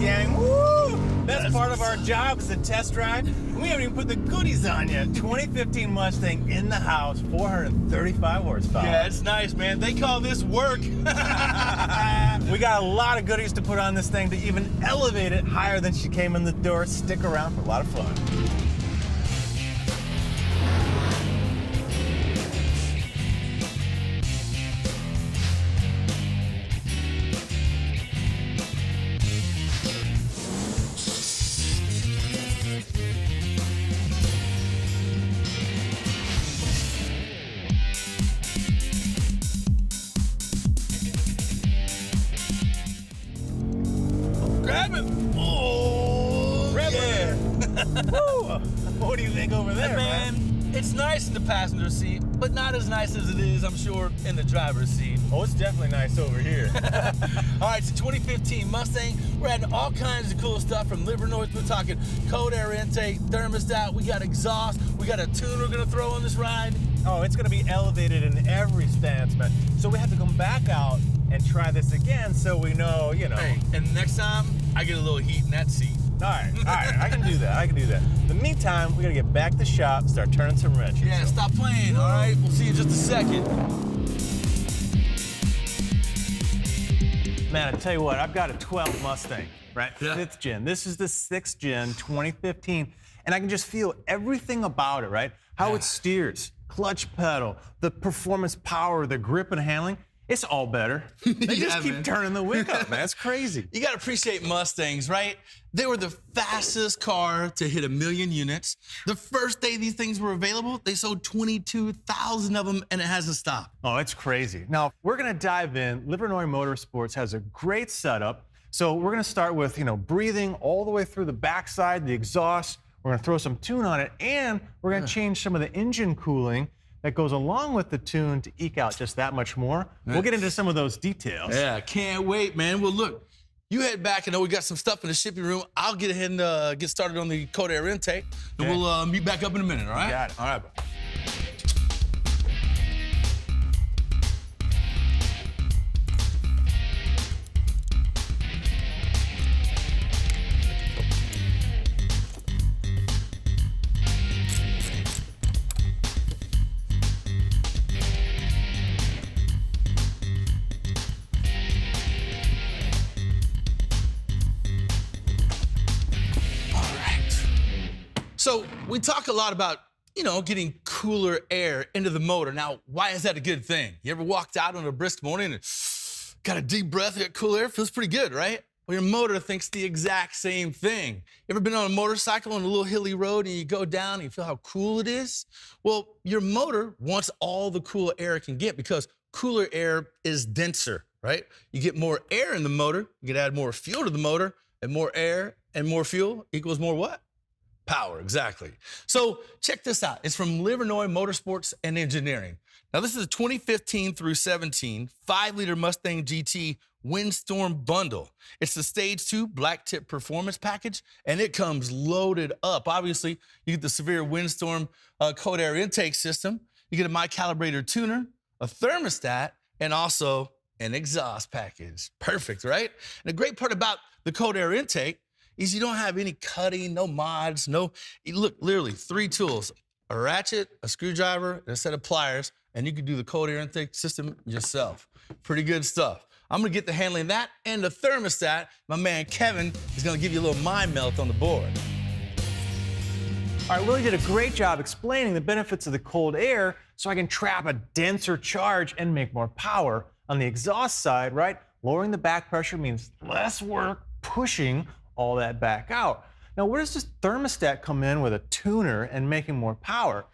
gang. Woo! That's part of our job is a test drive. We haven't even put the goodies on yet. 2015 Mustang in the house, 435 horsepower. Yeah, it's nice, man. They call this work. We got a lot of goodies to put on this thing to even elevate it higher than she came in the door. Stick around for a lot of fun. Grab it. Oh, yeah. What do you think over there, man? It's nice in the passenger seat, but not as nice as it is, I'm sure, in the driver's seat. Oh, it's definitely nice over here. All right, so 2015 Mustang, we're adding all kinds of cool stuff from liver noise. We're talking cold air intake, thermostat, we got exhaust, we got a tune we're gonna throw on this ride. Oh, it's gonna be elevated in every stance, man. So we have to come back out and try this again so we know, you know. Hey, and next time, I get a little heat in that seat. All right, I can do that, In the meantime, we gotta get back to the shop, start turning some wrenches. Yeah, stop playing, all right? We'll see you in just a second. Man, I tell you what, I've got a 12 Mustang, right? Yeah. 5th gen. This is the 6th gen, 2015, and I can just feel everything about it, right? How it steers, clutch pedal, the performance power, the grip and handling. It's all better. They Yeah, just keep man. turning the wick up, man. It's crazy. You gotta appreciate Mustangs, right? They were the fastest car to hit 1 million units. The first day these things were available, they sold 22,000 of them, and it hasn't stopped. Oh, it's crazy. Now, we're gonna dive in. Livernois Motorsports has a great setup. So we're gonna start with, breathing all the way through the backside, the exhaust. We're gonna throw some tune on it, and we're gonna change some of the engine cooling that goes along with the tune to eke out just that much more. We'll get into some of those details. Yeah, can't wait, man. Well, look, you head back. I know we got some stuff in the shipping room. I'll get ahead and get started on the cold air intake, and we'll meet back up in a minute, all right? Got it. All right, bro. So we talk a lot about, getting cooler air into the motor. Now, why is that a good thing? You ever walked out on a brisk morning and got a deep breath, got cool air? Feels pretty good, right? Well, your motor thinks the exact same thing. You ever been on a motorcycle on a little hilly road and you go down and you feel how cool it is? Well, your motor wants all the cool air it can get because cooler air is denser, right? You get more air in the motor, you can add more fuel to the motor, and more air and more fuel equals more what? Power, exactly. So check this out. It's from Livernois Motorsports and Engineering. Now, this is a 2015 through 17 5-liter Mustang GT Windstorm bundle. It's the Stage 2 Black Tip Performance Package, and it comes loaded up. Obviously, you get the severe Windstorm cold air intake system. You get a My Calibrator tuner, a thermostat, and also an exhaust package. Perfect, right? And the great part about the cold air intake is you don't have any cutting, no mods, look, literally 3 tools, a ratchet, a screwdriver, and a set of pliers, and you can do the cold air intake system yourself. Pretty good stuff. I'm gonna get to handling that and the thermostat. My man Kevin is gonna give you a little mind melt on the board. All right, Willie did a great job explaining the benefits of the cold air so I can trap a denser charge and make more power. On the exhaust side, right, lowering the back pressure means less work pushing all that back out. Now, where does this thermostat come in with a tuner and making more power?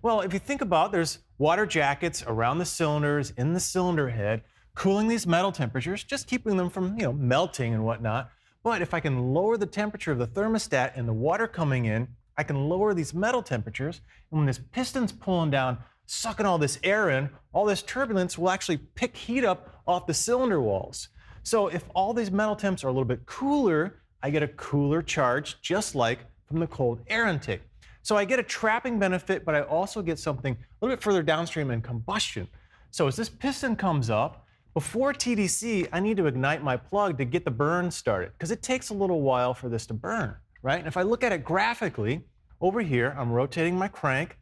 Well, if you think about it, there's water jackets around the cylinders, in the cylinder head, cooling these metal temperatures, just keeping them from, melting and whatnot. But if I can lower the temperature of the thermostat and the water coming in, I can lower these metal temperatures. And when this piston's pulling down, sucking all this air in, all this turbulence will actually pick heat up off the cylinder walls. So if all these metal temps are a little bit cooler, I get a cooler charge, just like from the cold air intake. So I get a trapping benefit, but I also get something a little bit further downstream in combustion. So as this piston comes up, Before TDC, I need to ignite my plug to get the burn started because it takes a little while for this to burn, right? And if I look at it graphically, over here, I'm rotating my crank,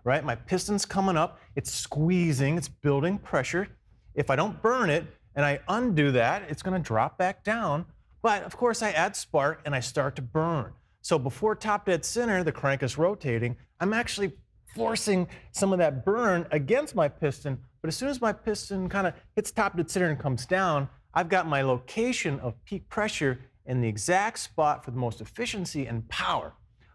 right? My piston's coming up, it's squeezing, it's building pressure. If I don't burn it and I undo that, it's gonna drop back down. But of course, I add spark and I start to burn. So before top dead center, the crank is rotating, I'm actually forcing some of that burn against my piston, but as soon as my piston kind of hits top dead center and comes down, I've got my location of peak pressure in the exact spot for the most efficiency and power.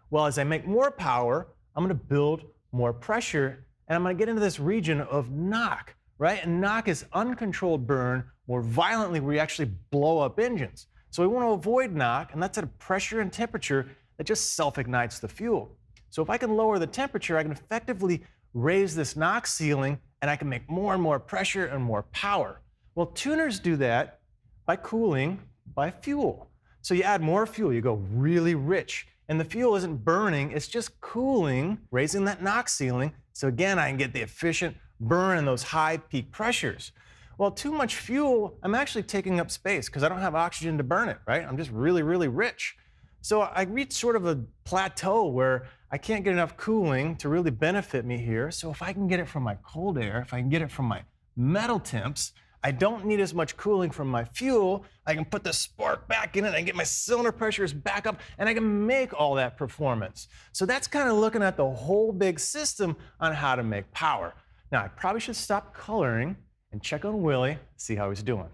Well, as I make more power, I'm gonna build more pressure, and I'm gonna get into this region of knock, right? And knock is uncontrolled burn more violently where you actually blow up engines. So we wanna avoid knock, and that's at a pressure and temperature that just self-ignites the fuel. So if I can lower the temperature, I can effectively raise this knock ceiling, and I can make more and more pressure and more power. Well, tuners do that by cooling by fuel. So you add more fuel, you go really rich, and the fuel isn't burning, it's just cooling, raising that knock ceiling. So again, I can get the efficient burn and those high peak pressures. Well, too much fuel, I'm actually taking up space because I don't have oxygen to burn it, right? I'm just really, really rich. So I reach sort of a plateau where I can't get enough cooling to really benefit me here. So if I can get it from my cold air, if I can get it from my metal temps, I don't need as much cooling from my fuel. I can put the spark back in it and get my cylinder pressures back up, and I can make all that performance. So that's kind of looking at the whole big system on how to make power. Now, I probably should stop coloring and check on Willie, see how he's doing.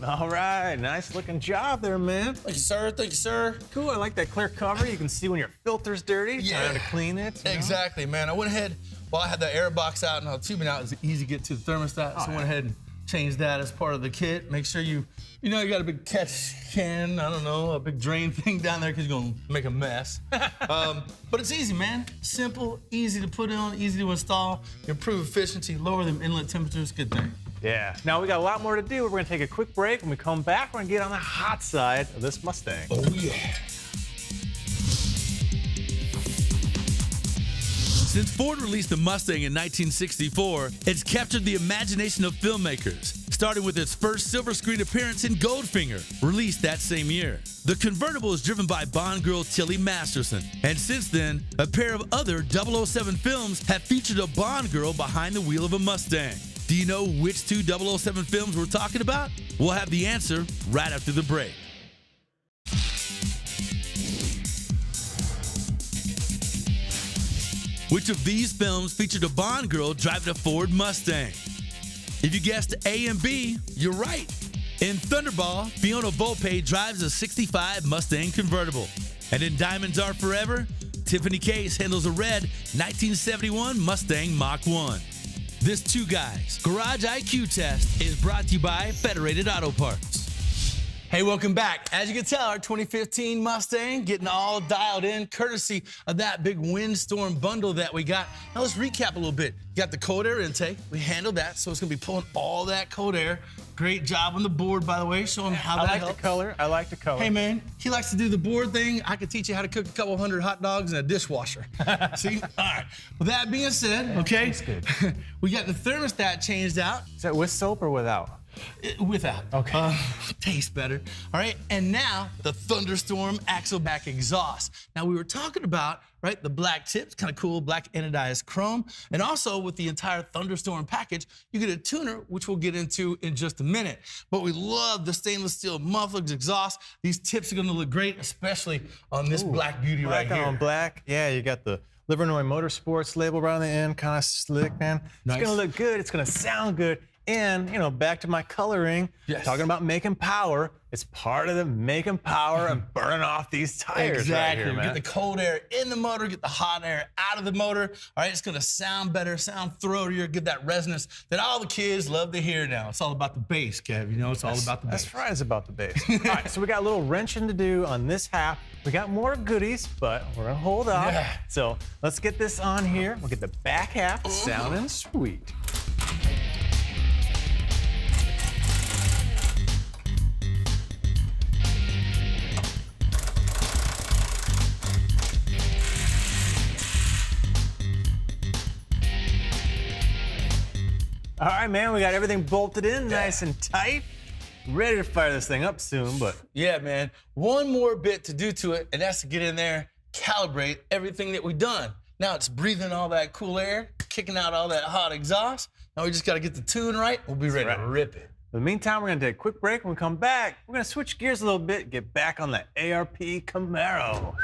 All right, nice looking job there, man. Thank you, sir. Thank you, sir. Cool, I like that clear cover. You can see when your filter's dirty, Yeah. time to clean it. you know? Exactly, man. I went ahead, while I had the air box out and the tubing out, it was easy to get to the thermostat, so I went ahead and changed that as part of the kit. Make sure you got a big catch can, I don't know, a big drain thing down there because you're gonna make a mess. But it's easy, man. Simple, easy to put on, easy to install, improve efficiency, lower them inlet temperatures, good thing. Yeah. Now we got a lot more to do. We're gonna take a quick break. When we come back, we're gonna get on the hot side of this Mustang. Oh, yeah. Since Ford released the Mustang in 1964, it's captured the imagination of filmmakers, starting with its first silver screen appearance in Goldfinger, released that same year. The convertible is driven by Bond girl Tilly Masterson, and since then, a pair of other 007 films have featured a Bond girl behind the wheel of a Mustang. Do you know which two 007 films we're talking about? We'll have the answer right after the break. Which of these films featured a Bond girl driving a Ford Mustang? If you guessed A and B, you're right. In Thunderball, Fiona Volpe drives a '65 Mustang convertible. And in Diamonds Are Forever, Tiffany Case handles a red 1971 Mustang Mach 1. This Two Guys Garage IQ test is brought to you by Federated Auto Parts. Hey, welcome back. As you can tell, our 2015 Mustang getting all dialed in courtesy of that big windstorm bundle that we got. Now let's recap a little bit. You got the cold air intake. We handled that, so it's gonna be pulling all that cold air. Great job on the board, by the way, showing how that helps. I like the color. Hey man, he likes to do the board thing. I could teach you how to cook a couple hundred hot dogs in a dishwasher. See? All right. With that being said, okay, that's good. We got the thermostat changed out. Is that with soap or without? Without. Okay. Tastes better. All right. And now the Thunderstorm axle back exhaust. Now we were talking about, right, the black tips, kind of cool, black anodized chrome. And also with the entire Thunderstorm package, you get a tuner, which we'll get into in just a minute. But we love the stainless steel mufflers, exhaust. These tips are going to look great, especially on this black beauty right here. On black. Yeah, you got the Livernois Motorsports label right on the end, kind of slick, man. Nice. It's gonna look good. It's gonna sound good. And, you know, back to my coloring, Yes. talking about making power, it's part of the making power and burning off these tires Exactly. right here, man. Get the cold air in the motor, get the hot air out of the motor. All right, it's gonna sound better, sound throatier, give that resonance that all the kids love to hear now. It's all about the bass, Kev. You know, it's all about the bass. That's right, it's about the bass. All right, so we got a little wrenching to do on this half. We got more goodies, but we're gonna hold off. Yeah. So let's get this on here. We'll get the back half sounding sweet. All right, man, we got everything bolted in nice and tight. Ready to fire this thing up soon, but Yeah, man. One more bit to do to it, and that's to get in there, calibrate everything that we've done. Now it's breathing all that cool air, kicking out all that hot exhaust. Now we just got to get the tune right. We'll be ready to rip it. in the meantime, we're gonna take a quick break. When we come back, we're gonna switch gears a little bit, and get back on that ARP Camaro.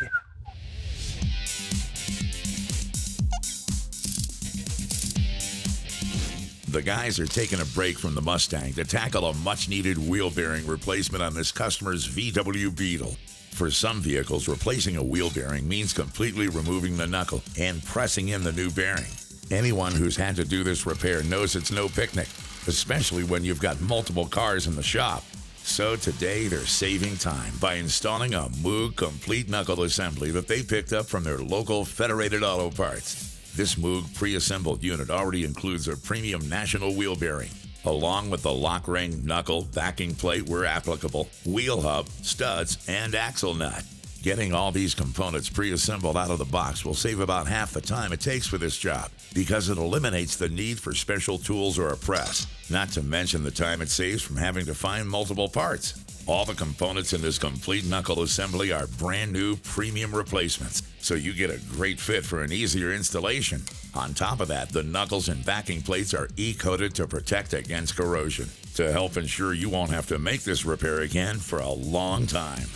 The guys are taking a break from the Mustang to tackle a much-needed wheel bearing replacement on this customer's VW Beetle. For some vehicles, replacing a wheel bearing means completely removing the knuckle and pressing in the new bearing. Anyone who's had to do this repair knows it's no picnic, especially when you've got multiple cars in the shop. So today, they're saving time by installing a Moog complete knuckle assembly that they picked up from their local Federated Auto Parts. This Moog pre-assembled unit already includes a premium national wheel bearing, along with the lock ring, knuckle, backing plate where applicable, wheel hub, studs, and axle nut. Getting all these components pre-assembled out of the box will save about half the time it takes for this job because it eliminates the need for special tools or a press, not to mention the time it saves from having to find multiple parts. All the components in this complete knuckle assembly are brand new premium replacements, so you get a great fit for an easier installation. On top of that, the knuckles and backing plates are E-coated to protect against corrosion, to help ensure you won't have to make this repair again for a long time.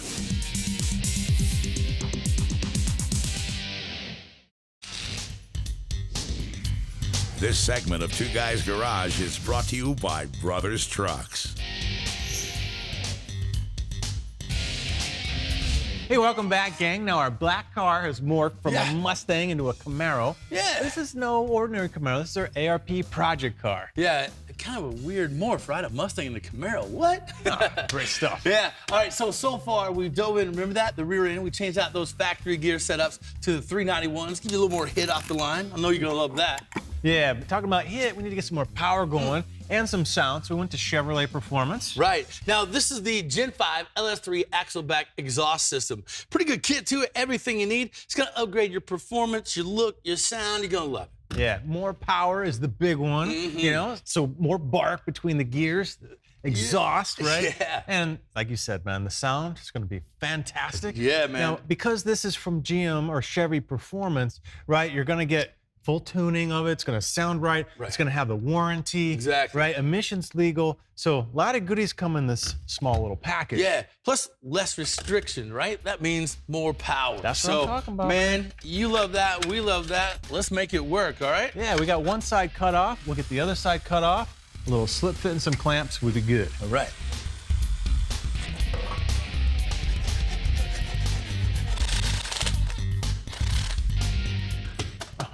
This segment of Two Guys Garage is brought to you by Brothers Trucks. Hey, welcome back, gang. Now our black car has morphed from a Mustang into a Camaro. Yeah. This is no ordinary Camaro. This is our ARP project car. Yeah, kind of a weird morph, right? A Mustang and a Camaro. What? Great stuff. Yeah. All right, so far we've dove in. Remember that? The rear end. We changed out those factory gear setups to the 391s. Give you a little more hit off the line. I know you're going to love that. Yeah, but talking about hit, we need to get some more power going and some sound. So we went to Chevrolet Performance. Right. Now, this is the Gen 5 LS3 axle back exhaust system. Pretty good kit to it. Everything you need. It's going to upgrade your performance, your look, your sound. You're going to love it. Yeah, more power is the big one, you know, so more bark between the gears, the exhaust, right? Yeah. And like you said, man, the sound is going to be fantastic. Yeah, man. Now, because this is from GM or Chevy Performance, right, you're going to get full tuning of it. It's going to sound right. It's going to have the warranty. Exactly. Right, emissions legal. So a lot of goodies come in this small little package. Yeah, plus less restriction, right? That means more power. That's what I'm talking about. Man, you love that, we love that. Let's make it work, all right? Yeah, we got one side cut off. We'll get the other side cut off. A little slip fit and some clamps would be good. All right.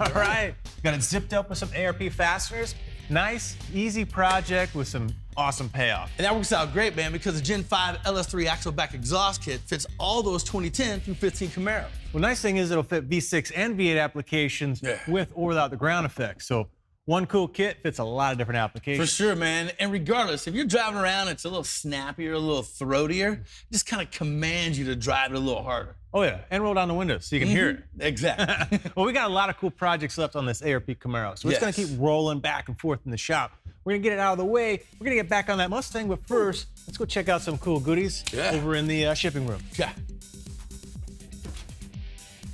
All right, got it zipped up with some ARP fasteners. Nice, easy project with some awesome payoff. And that works out great, man, because the Gen 5 LS3 axle back exhaust kit fits all those 2010 through 15 Camaro. Well, nice thing is it'll fit V6 and V8 applications with or without the ground effect. So one cool kit fits a lot of different applications. For sure, man. And regardless, if you're driving around, it's a little snappier, a little throatier, it just kind of commands you to drive it a little harder. Oh yeah, and roll down the windows so you can hear it. Exactly. Well, we got a lot of cool projects left on this ARP Camaro, so we're just gonna keep rolling back and forth in the shop. We're gonna get it out of the way. We're gonna get back on that Mustang, but first, let's go check out some cool goodies over in the shipping room. Yeah.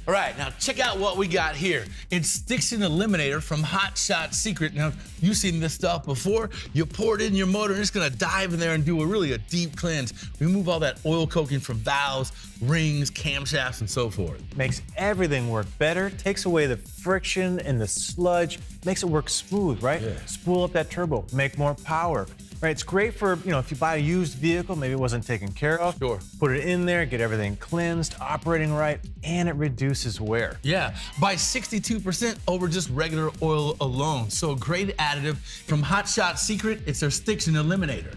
All right, now check out what we got here. It's Stiction Eliminator from Hot Shot Secret. Now, you've seen this stuff before. You pour it in your motor, and it's gonna dive in there and do a deep cleanse. Remove all that oil coating from valves, rings, camshafts, and so forth. Makes everything work better, takes away the friction and the sludge, makes it work smooth, right? Yeah. Spool up that turbo, make more power. Right, it's great for, you know, if you buy a used vehicle, maybe it wasn't taken care of. Sure. Put it in there, get everything cleansed, operating right, and it reduces wear. Yeah, by 62% over just regular oil alone. So a great additive from Hot Shot Secret. It's their Stiction Eliminator.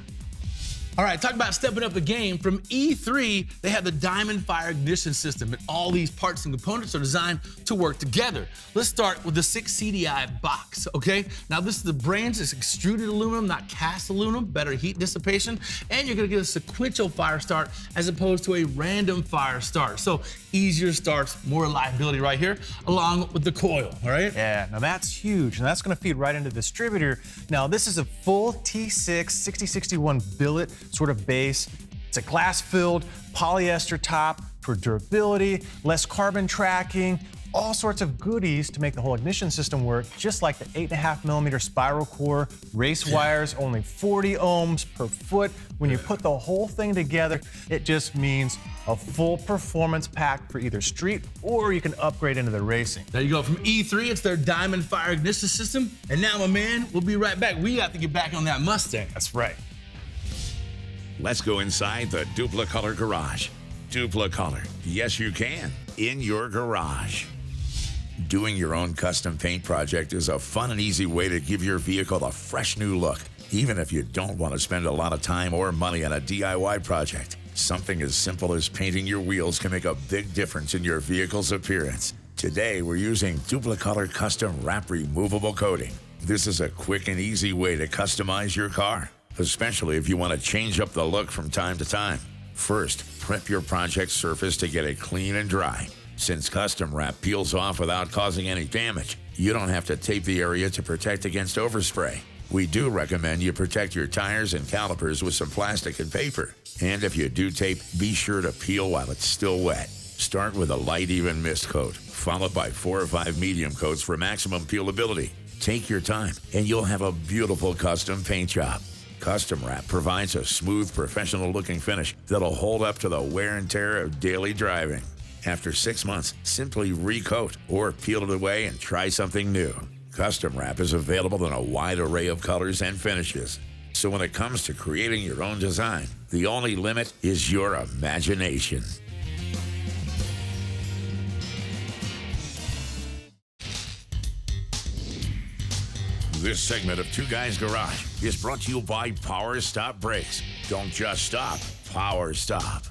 All right, talk about stepping up the game. From E3, they have the Diamond Fire ignition system, and all these parts and components are designed to work together. Let's start with the 6 CDI box, okay? Now, this is the brains. It's extruded aluminum, not cast aluminum, better heat dissipation, and you're gonna get a sequential fire start as opposed to a random fire start. So easier starts, more reliability right here, along with the coil, all right? Yeah, now that's huge, and that's gonna feed right into the distributor. Now, this is a full T6 6061 billet sort of base. It's a glass-filled polyester top for durability, less carbon tracking, all sorts of goodies to make the whole ignition system work, just like the 8.5mm spiral core, race wires, only 40 ohms per foot. When you put the whole thing together, it just means a full performance pack for either street or you can upgrade into the racing. There you go. From E3, it's their Diamond Fire ignition system. And now, my man, we'll be right back. We have to get back on that Mustang. That's right. Let's go inside the Duplicolor garage. Duplicolor, yes you can, in your garage. Doing your own custom paint project is a fun and easy way to give your vehicle a fresh new look, even if you don't want to spend a lot of time or money on a DIY project. Something as simple as painting your wheels can make a big difference in your vehicle's appearance. Today, we're using Duplicolor Custom Wrap Removable Coating. This is a quick and easy way to customize your car, especially if you want to change up the look from time to time. First, prep your project surface to get it clean and dry. Since custom wrap peels off without causing any damage, you don't have to tape the area to protect against overspray. We do recommend you protect your tires and calipers with some plastic and paper. And if you do tape, be sure to peel while it's still wet. Start with a light, even mist coat, followed by 4 or 5 medium coats for maximum peelability. Take your time, and you'll have a beautiful custom paint job. Custom Wrap provides a smooth, professional-looking finish that'll hold up to the wear and tear of daily driving. After 6 months, simply recoat or peel it away and try something new. Custom Wrap is available in a wide array of colors and finishes. So when it comes to creating your own design, the only limit is your imagination. This segment of Two Guys Garage is brought to you by Power Stop Brakes. Don't just stop, Power Stop.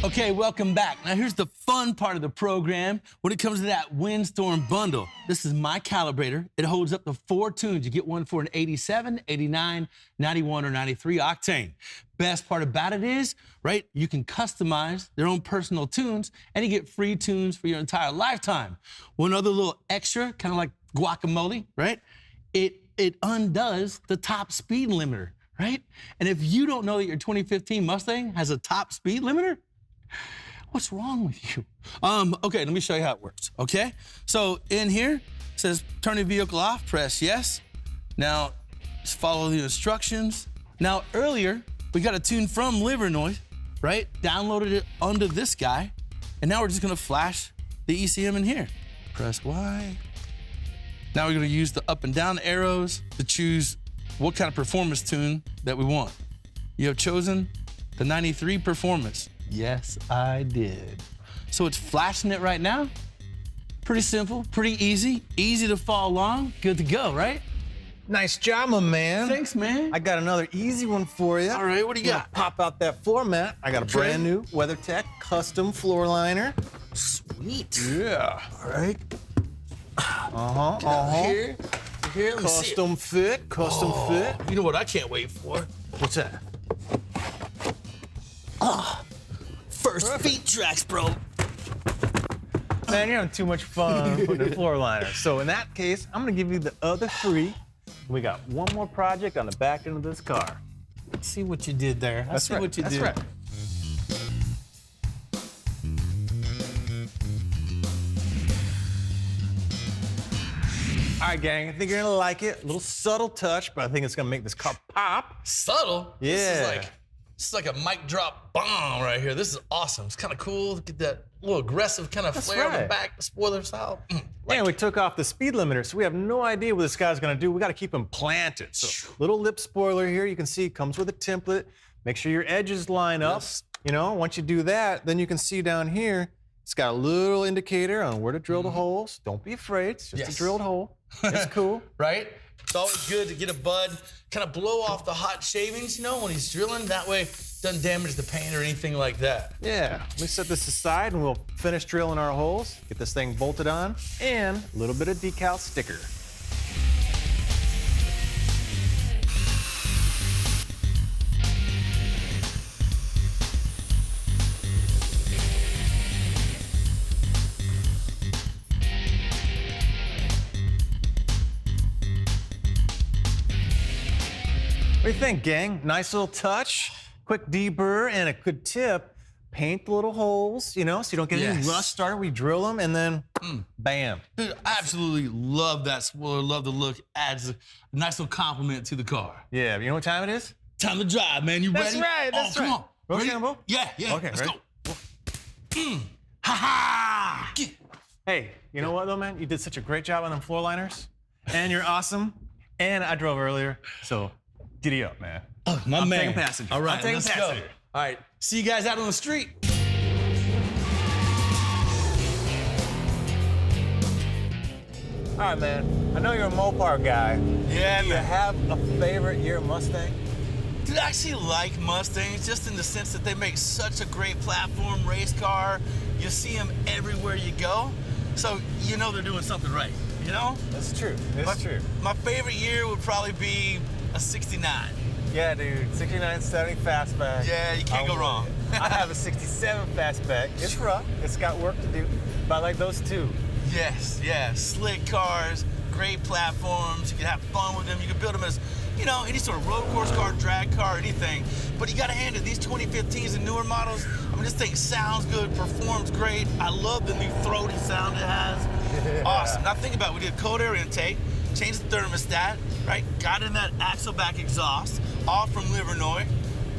Okay, welcome back. Now here's the fun part of the program when it comes to that windstorm bundle. This is my calibrator. It holds up to 4 tunes. You get one for an 87, 89, 91, or 93 octane. Best part about it is, right, you can customize their own personal tunes and you get free tunes for your entire lifetime. One other little extra, kind of like guacamole, right? It undoes the top speed limiter, right? And if you don't know that your 2015 Mustang has a top speed limiter, what's wrong with you? Okay, let me show you how it works, okay? So in here, it says turn the vehicle off, press yes. Now, just follow the instructions. Now, earlier, we got a tune from Livernois, right? Downloaded it onto this guy, and now we're just gonna flash the ECM in here. Press Y. Now we're gonna use the up and down arrows to choose what kind of performance tune that we want. You have chosen the 93 performance. Yes, I did. So it's flashing it right now. Pretty simple, pretty easy to follow along. Good to go, right? Nice job, my man. Thanks, man. I got another easy one for you. All right, what do you got? Pop out that floor mat. I got a brand new WeatherTech custom floor liner. Sweet. Yeah. All right. Here, let me see it. custom fit. You know what I can't wait for? What's that? First feet tracks, bro. Man, you're having too much fun putting a floor liner. So in that case, I'm gonna give you the other 3. We got one more project on the back end of this car. Let's see what you did there. I see what you did. That's right. All right, gang, I think you're gonna like it. A little subtle touch, but I think it's gonna make this car pop. Subtle? Yeah. This is like a mic drop bomb right here. This is awesome. It's kind of cool to get that little aggressive kind of flare on the back, the spoiler style. And we took off the speed limiter, so we have no idea what this guy's gonna do. We gotta keep him planted. So little lip spoiler here, you can see it comes with a template. Make sure your edges line up. Yes. You know, once you do that, then you can see down here, it's got a little indicator on where to drill the holes. Don't be afraid, it's just a drilled hole. It's cool. Right? It's always good to get a bud, kind of blow off the hot shavings, you know, when he's drilling. That way, it doesn't damage the paint or anything like that. Yeah, let me set this aside and we'll finish drilling our holes, get this thing bolted on, and a little bit of decal sticker. What do you think, gang? Nice little touch, quick deburr, and a good tip. Paint the little holes, you know, so you don't get any rust started. We drill them, and then bam. Dude, I absolutely love that spoiler, love the look. Adds a nice little compliment to the car. Yeah, you know what time it is? Time to drive, man. You That's ready? right, that's Come right. on. Roll Ready? Campbell? Yeah. Okay, Let's ready? go. Ha ha! Hey, you know what though, man? You did such a great job on them floor liners, and you're awesome. And I drove earlier, so giddy up, man. Oh, my I'm man. taking passenger. All right, I'm taking let's passenger. go. All right, see you guys out on the street. All right, man. I know you're a Mopar guy. Yeah, Do you man. have a favorite year Mustang? Dude, I actually like Mustangs just in the sense that they make such a great platform race car. You see them everywhere you go, so you know they're doing something right, you know? That's true. That's true. My favorite year would probably be a 69. Yeah, dude. 6970 fastback. Yeah, you can't go wrong. I have a 67 fastback. It's rough. It's got work to do, but I like those too. Yes, yeah, slick cars, great platforms. You can have fun with them. You can build them as, you know, any sort of road course car, drag car, anything. But you gotta hand it, these 2015s and newer models, I mean, this thing sounds good, performs great. I love the new throaty sound it has. Yeah. Awesome. Now think about it, we did cold air intake, changed the thermostat, right? Got in that axle back exhaust, all from Livernois.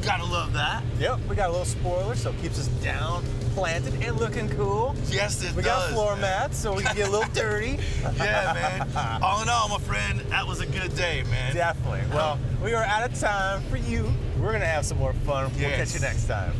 Gotta love that. Yep, we got a little spoiler, so it keeps us down, planted, and looking cool. Yes, it does. We got floor man. mats, so we can get a little dirty. Yeah, man. All in all, my friend, that was a good day, man. Definitely. Well, we are out of time for you. We're gonna have some more fun. We'll Yes. catch you next time.